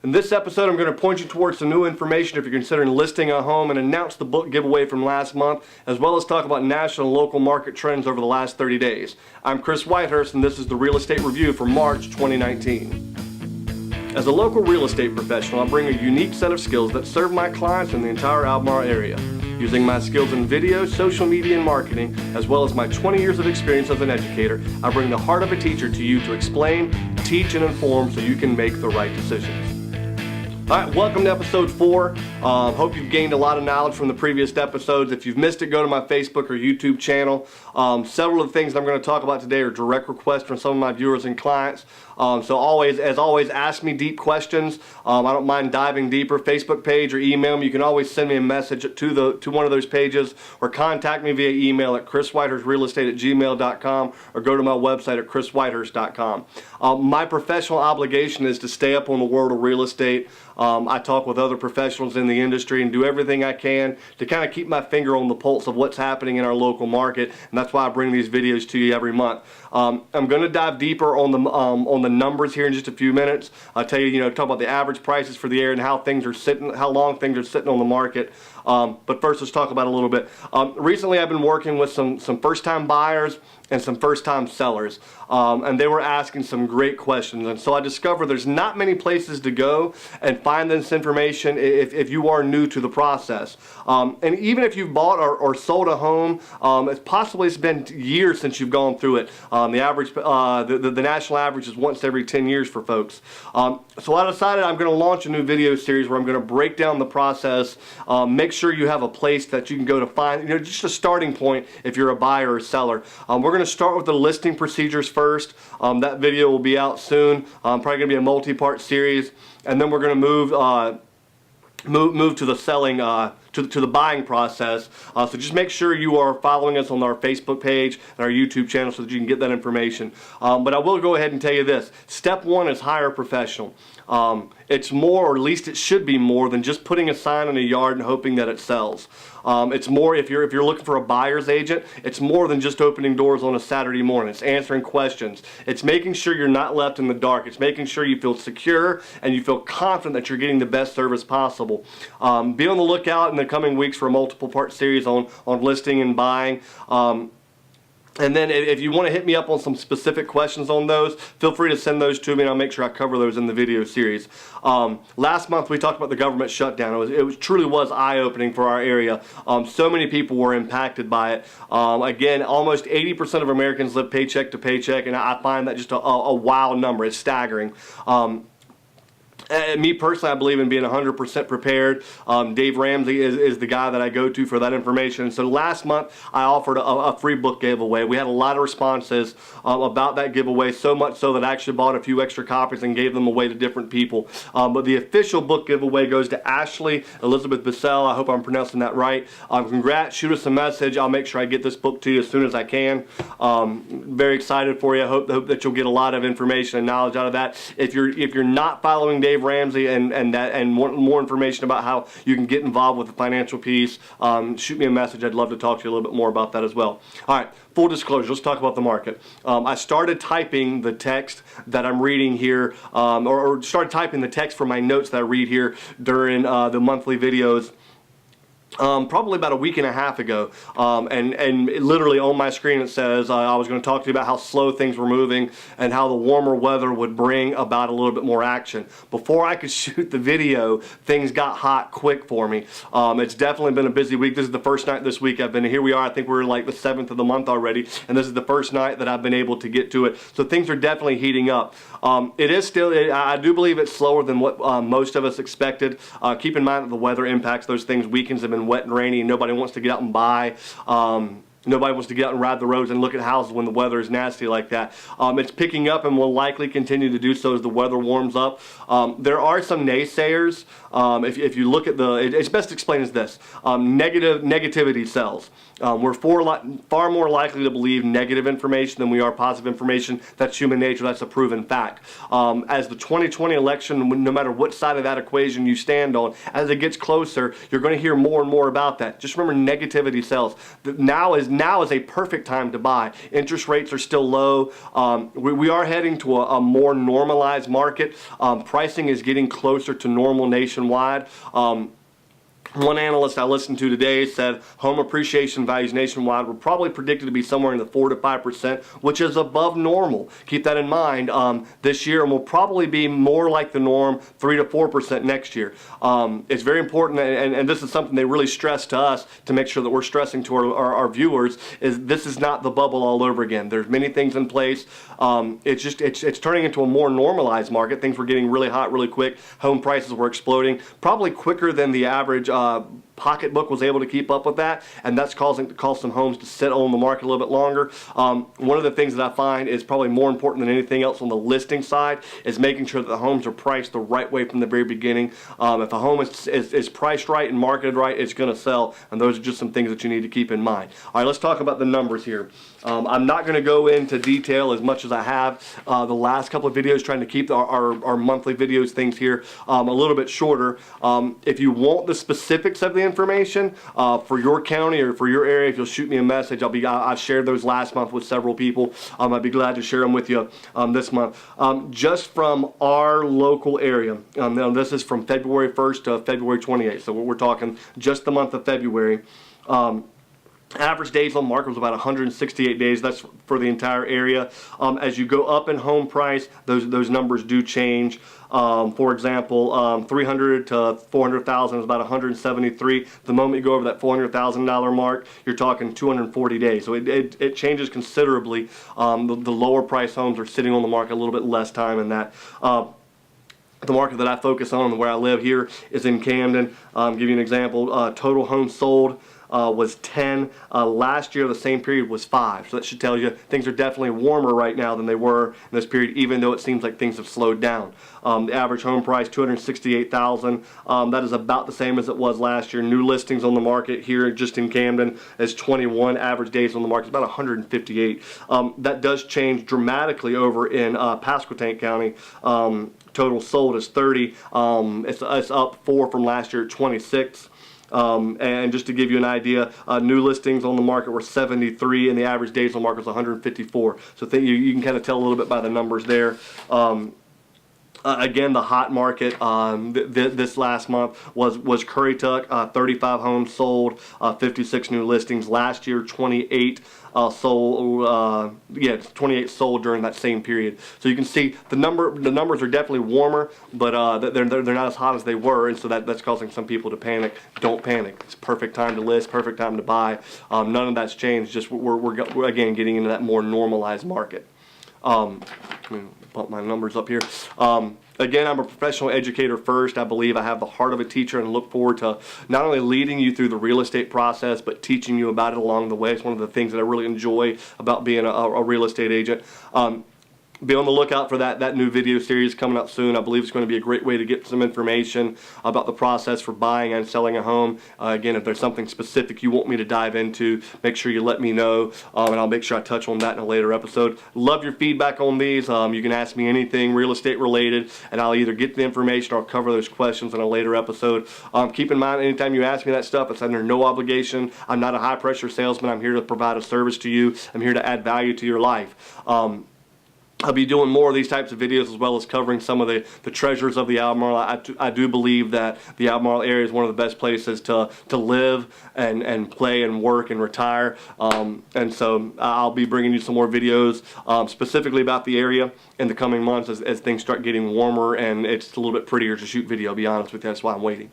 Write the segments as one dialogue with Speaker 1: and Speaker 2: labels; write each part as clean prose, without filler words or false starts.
Speaker 1: In this episode, I'm going to point you towards some new information if you're considering listing a home and announce the book giveaway from last month, as well as talk about national and local market trends over the last 30 days. I'm Chris Whitehurst, and this is the Real Estate Review for March 2019. As a local real estate professional, I bring a unique set of skills that serve my clients in the entire Albemarle area. Using my skills in video, social media, and marketing, as well as my 20 years of experience as an educator, I bring the heart of a teacher to you to explain, teach, and inform so you can make the right decisions. All right, welcome to episode 4. Hope you've gained a lot of knowledge from the previous episodes. If you've missed it, go to my Facebook or YouTube channel. Several of the things I'm going to talk about today are direct requests from some of my viewers and clients. So as always, ask me deep questions. I don't mind diving deeper. Facebook page or email me. You can always send me a message to one of those pages, or contact me via email at chriswhitehurstrealestate@gmail.com, or go to my website at chriswhitehurst.com. My professional obligation is to stay up on the world of real estate. I talk with other professionals in the industry and do everything I can to kind of keep my finger on the pulse of what's happening in our local market, and that's why I bring these videos to you every month. I'm going to dive deeper on the numbers here in just a few minutes. I'll tell you, talk about the average prices for the area and how long things are sitting on the market. But first, let's talk about it a little bit. Recently, I've been working with some first-time buyers and some first-time sellers, and they were asking some great questions. And so I discovered there's not many places to go and find this information if you are new to the process. And even if you've bought or sold a home, it's been years since you've gone through it. The national average is once every 10 years for folks. So I decided I'm going to launch a new video series where I'm going to break down the process, make sure you have a place that you can go to find, just a starting point if you're a buyer or seller. We're going to start with the listing procedures first. That video will be out soon. Probably going to be a multi-part series, and then we're going to move to the selling, to the buying process. So just make sure you are following us on our Facebook page and our YouTube channel so that you can get that information. But I will go ahead and tell you this. Step 1 is hire a professional. It's more, or at least it should be more, than just putting a sign in a yard and hoping that it sells. It's more, if you're looking for a buyer's agent, it's more than just opening doors on a Saturday morning. It's answering questions. It's making sure you're not left in the dark. It's making sure you feel secure and you feel confident that you're getting the best service possible. Be on the lookout in the coming weeks for a multiple part series on listing and buying. And then if you want to hit me up on some specific questions on those, feel free to send those to me, and I'll make sure I cover those in the video series. Last month we talked about the government shutdown. It truly was eye-opening for our area. So many people were impacted by it. Again, almost 80% of Americans live paycheck to paycheck, and I find that just a wow number. It's staggering. Me personally, I believe in being 100% prepared. Dave Ramsey is the guy that I go to for that information. So last month, I offered a free book giveaway. We had a lot of responses about that giveaway, so much so that I actually bought a few extra copies and gave them away to different people. But the official book giveaway goes to Estate-Elizabeth. I hope I'm pronouncing that right. Congrats. Shoot us a message. I'll make sure I get this book to you as soon as I can. Very excited for you. I hope that you'll get a lot of information and knowledge out of that. If you're not following Dave Ramsey and want more information about how you can get involved with the financial piece, shoot me a message. I'd love to talk to you a little bit more about that as well. All right, full disclosure, let's talk about the market. I started typing the text that I'm reading here, or started typing the text for my notes that I read here during the monthly videos. Probably about a week and a half ago, and literally on my screen it says I was going to talk to you about how slow things were moving and how the warmer weather would bring about a little bit more action. Before I could shoot the video, things got hot quick for me. It's definitely been a busy week. This is the first night this week I've been here. We are, I think we're like the 7th of the month already, and this is the first night that I've been able to get to it. So things are definitely heating up. It is still, I do believe it's slower than what most of us expected. Keep in mind that the weather impacts those things. Weekends have been wet and rainy, and nobody wants to get out and buy. Nobody wants to get out and ride the roads and look at houses when the weather is nasty like that. It's picking up and will likely continue to do so as the weather warms up. There are some naysayers. If you look at it's best explained as this. Negativity sells. We're far more likely to believe negative information than we are positive information. That's human nature. That's a proven fact. As the 2020 election, no matter what side of that equation you stand on, as it gets closer, you're going to hear more and more about that. Just remember, negativity sells. Now is now is a perfect time to buy. Interest rates are still low. We are heading to a more normalized market. Pricing is getting closer to normal nationwide. One analyst I listened to today said home appreciation values nationwide were probably predicted to be somewhere in the 4 to 5%, which is above normal. Keep that in mind this year, and will probably be more like the norm, 3 to 4% next year. It's very important, and this is something they really stress to us to make sure that we're stressing to our viewers, is this is not the bubble all over again. There's many things in place. It's turning into a more normalized market. Things were getting really hot really quick. Home prices were exploding, probably quicker than the average pocketbook was able to keep up with that, and that's causing some homes to sit on the market a little bit longer. One of the things that I find is probably more important than anything else on the listing side is making sure that the homes are priced the right way from the very beginning. If a home is priced right and marketed right, it's going to sell, and those are just some things that you need to keep in mind. All right, let's talk about the numbers here. I'm not going to go into detail as much as I have the last couple of videos, trying to keep our monthly videos things here a little bit shorter. If you want the specifics of the information for your county or for your area, if you'll shoot me a message, I shared those last month with several people. I'd be glad to share them with you this month. Just from our local area, now this is from February 1st to February 28th, so we're talking just the month of February. Average days on market was about 168 days. That's for the entire area. As you go up in home price, those numbers do change. For example, 300 to 400,000 is about 173. The moment you go over that $400,000 mark, you're talking 240 days. So it changes considerably. The lower price homes are sitting on the market a little bit less time than that. The market that I focus on and where I live here is in Camden. Give you an example. Total homes sold was 10. Last year, the same period was 5. So that should tell you things are definitely warmer right now than they were in this period, even though it seems like things have slowed down. The average home price, $268,000. That is about the same as it was last year. New listings on the market here just in Camden is 21. Average days on the market is about 158. That does change dramatically over in Pasquotank County. Total sold is 30. It's up 4 from last year at 26. And just to give you an idea, new listings on the market were 73, and the average days on the market was 154. So you can kind of tell a little bit by the numbers there. Again, the hot market this last month was Currituck, 35 homes sold, 56 new listings. Last year, 28 sold. 28 sold during that same period. So you can see the numbers are definitely warmer, but they're not as hot as they were, and so that's causing some people to panic. Don't panic. It's perfect time to list, perfect time to buy. None of that's changed. Just we're again getting into that more normalized market. Let me pump my numbers up here. Again, I'm a professional educator first. I believe I have the heart of a teacher and look forward to not only leading you through the real estate process, but teaching you about it along the way. It's one of the things that I really enjoy about being a real estate agent. Be on the lookout for that new video series coming up soon. I believe it's going to be a great way to get some information about the process for buying and selling a home. Again, if there's something specific you want me to dive into, make sure you let me know, and I'll make sure I touch on that in a later episode. Love your feedback on these. You can ask me anything real estate related, and I'll either get the information or I'll cover those questions in a later episode. Keep in mind, anytime you ask me that stuff, it's under no obligation. I'm not a high-pressure salesman. I'm here to provide a service to you. I'm here to add value to your life. I'll be doing more of these types of videos, as well as covering some of the treasures of the Albemarle. I do believe that the Albemarle area is one of the best places to live and play and work and retire. And so I'll be bringing you some more videos specifically about the area in the coming months as things start getting warmer and it's a little bit prettier to shoot video. I'll be honest with you, that's why I'm waiting.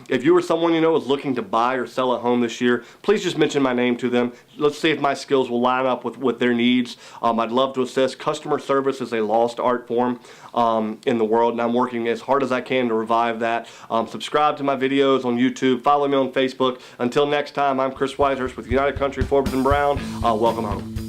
Speaker 1: If you or someone you know is looking to buy or sell a home this year, please just mention my name to them. Let's see if my skills will line up with their needs. I'd love to assist. Customer service is a lost art form in the world, and I'm working as hard as I can to revive that. Subscribe to my videos on YouTube. Follow me on Facebook. Until next time, I'm Chris Weishurst with United Country Forbes & Brown. Welcome home.